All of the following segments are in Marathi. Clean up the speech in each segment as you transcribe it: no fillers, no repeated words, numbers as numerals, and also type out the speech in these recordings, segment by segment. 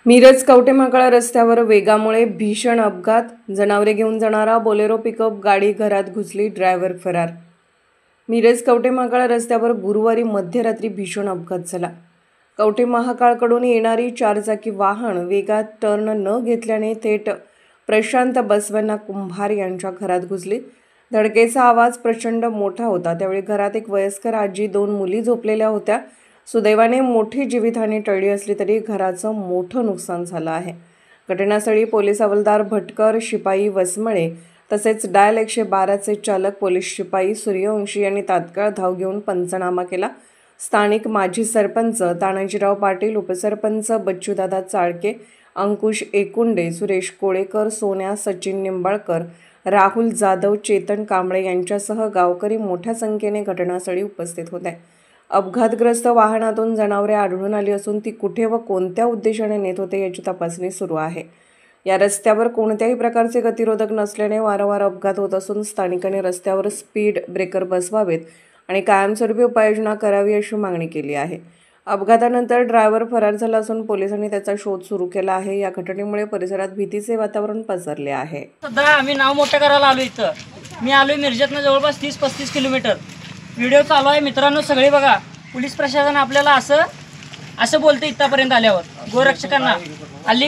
मिरज कवठेमहांकाळ रस्त्यावर वेगामुळे भीषण अपघात। जनावरे घेऊन जाणारा बोलेरो पिकअप गाडी घरात घुसली, ड्रायव्हर फरार। मिरज कवठेमहांकाळ रस्त्यावर गुरुवारी मध्यरात्री भीषण अपघात झाला। कवठेमहांकाळकडून येणारी चारचाकी वाहन वेगात टर्न न घेतल्याने थेट प्रशांत बसवण्णा कुंभार यांच्या घरात घुसली। धडकेचा आवाज प्रचंड मोठा होता। त्यावेळी घरात एक वयस्कर आजी, 2 मुली झोपलेल्या होत्या। सुदैवाने मोठी जीवितहानी टळली असली तरी घराचं मोठं नुकसान झालं आहे। घटनास्थळी पोलीस हवालदार भटकर, शिपाई वसमळे तसेच डायल 112चे चालक पोलीस शिपाई सूर्यवंशी यांनी तात्काळ धाव घेऊन पंचनामा केला। स्थानिक माजी सरपंच तानाजीराव पाटील, उपसरपंच बच्चूदादा चाळके, अंकुश एकुंडे, सुरेश कोळेकर, सोन्या, सचिन निंबाळकर, राहुल जाधव, चेतन कांबळे यांच्यासह गावकरी मोठ्या संख्येने घटनास्थळी उपस्थित होते। अपघातग्रस्त वाहनातून जनावरे आढळून आली असून ती कुठे व कोणत्या उद्देशाने नेत होते याची तपासणी सुरू आहे। या रस्त्यावर कोणत्याही प्रकारचे गतिरोधक नसल्याने वारंवार अपघात होत असून स्थानिकांनी रस्त्यावर स्पीड ब्रेकर बसवावेत आणि कायमस्वरूपी उपाययोजना करावी अशी मागणी केली आहे। अपघातानंतर ड्रायव्हर फरार झाला असून पोलिसांनी त्याचा शोध सुरू केला आहे। या घटनेमुळे परिसरात भीतीचे वातावरण पसरले आहे। सध्या आम्ही नाव मोठं करायला आलो इथं। मी आलोय मिरजेतनं जवळपास 30-35 किलोमीटर। व्हिडिओ चालू आहे मित्रांनो, सगळे बघा। पोलीस प्रशासन आपल्याला असं बोलते इथपर्यंत आल्यावर गोरक्षकांना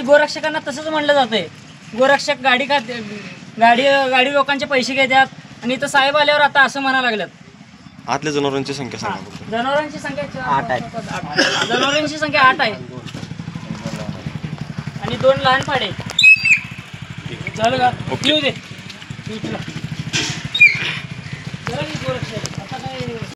गोरक्षकांना तसंच म्हणलं जातंय। गोरक्षक गाडी लोकांचे पैसे घेतात आणि इथं साहेब आल्यावर आता असं म्हणायला लागल्यात। आतल्या जनावरांची संख्या सांगा। जनावरांची संख्या 8 आहे। जनावरांची संख्या 8 आहे आणि 2 लहान पाडे। चल का येऊ दे। गोरक्षक